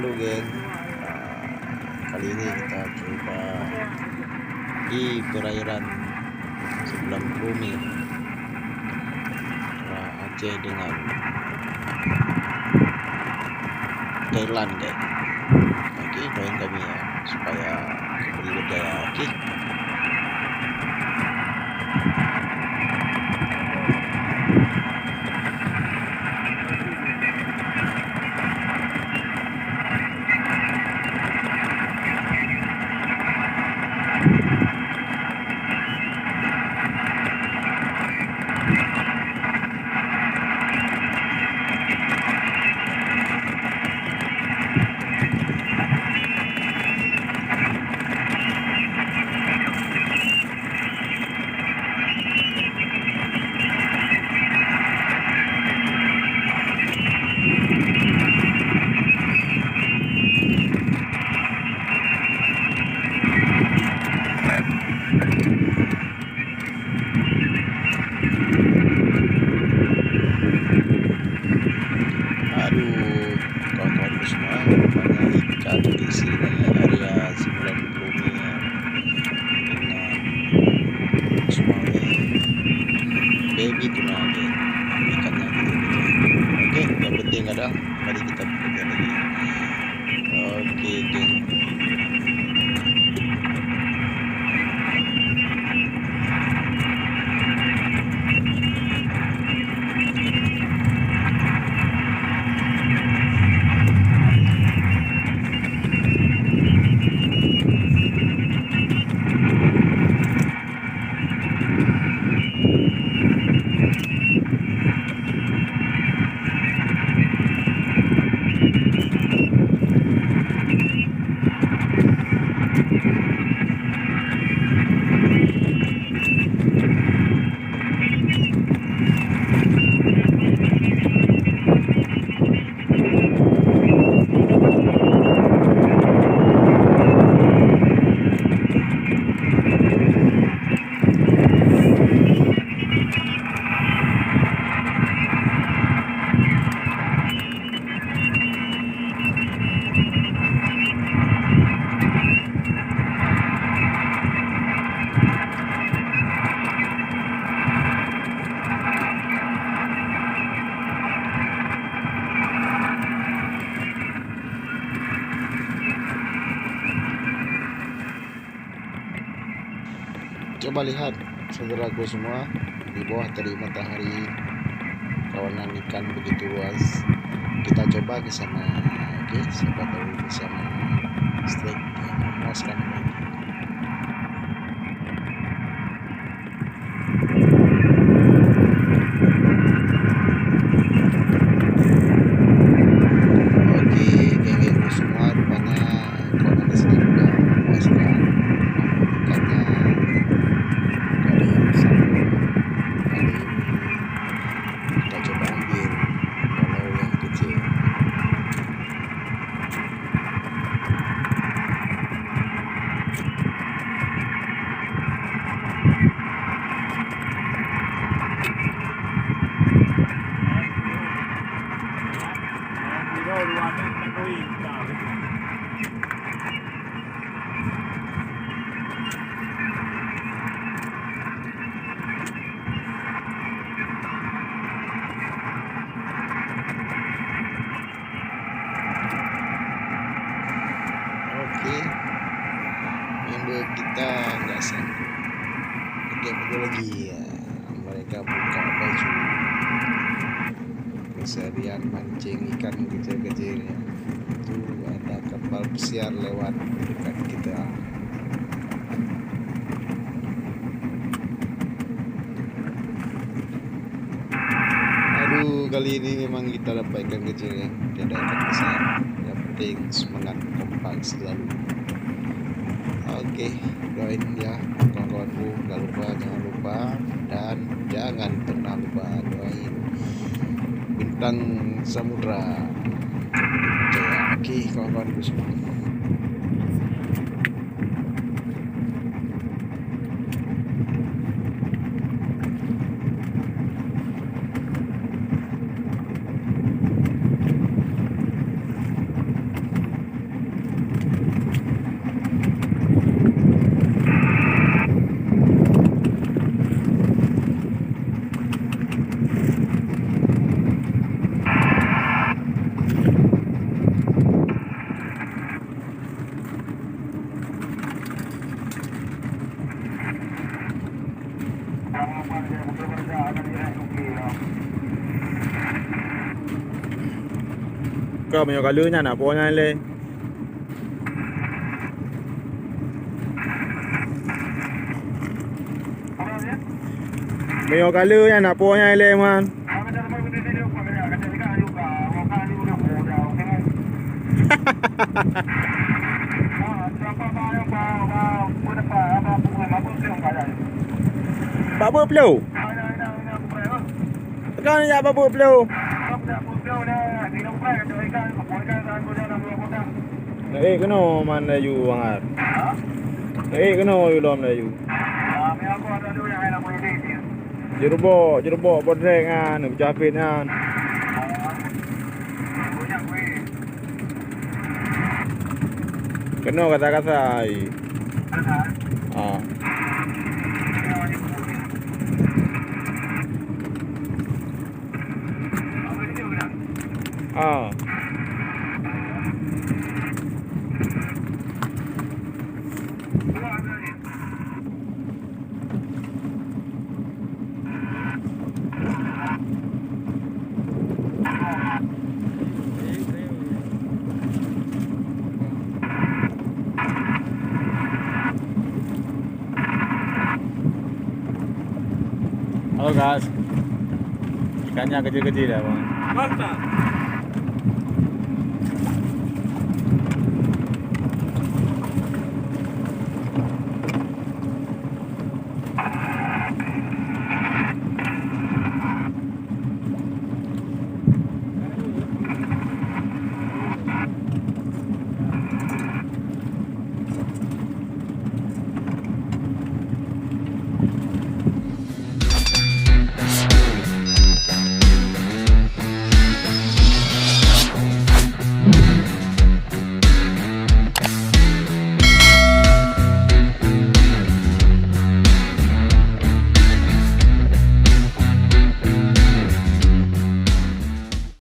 Halo geng. Kali ini kita coba di perairan sebelah bumi Aceh dengan Thailand geng. Oke, doain kami ya supaya kembali berjaya. Oke. Aduh, kawan-kawanku semua, rupanya ikan di sini area sembilan bumi dengan tsunami baby tuna geng. Ikannya gitu. Oke, yang penting ada. Mari kita bekerja lagi. Oke geng. Coba lihat saudaraku semua, di bawah terik matahari kawanan ikan begitu luas. Kita coba ke sana. Oke, siapa tahu bisa strike yang memuaskan lagi. Oke, geng-gengku semua, rupanya kawanan di sini juga memuaskan. Ikannya ada yang besar. Kali ini kita coba ambil walau yang kecil. Oke, member kita nggak sanggup bekerja lagi ya. Mereka buka baju keseharian mancing ikan kecil-kecil ya. Itu ada kapal pesiar lewat dekat kita. Aduh, kali ini memang kita dapat ikan kecil ya, tidak ada ikan besar. Yang penting semangat kompak selalu. Oke, doain ya kawan-kawanku, jangan lupa dan jangan pernah lupa doain bintang samudra. Oke, kawan-kawanku semua. Kau punya colornya nak punya le. Punya colornya nak punya le man. Apa pelu? Kau ni apa pelu? Kena mana you bangat. Kena you lom dah you. Jerobok bodreng kan, berjapit kan. Kena kata-kata ai. Ah. Ah. Halo guys, ikannya kecil-kecil ya bang. Mantap.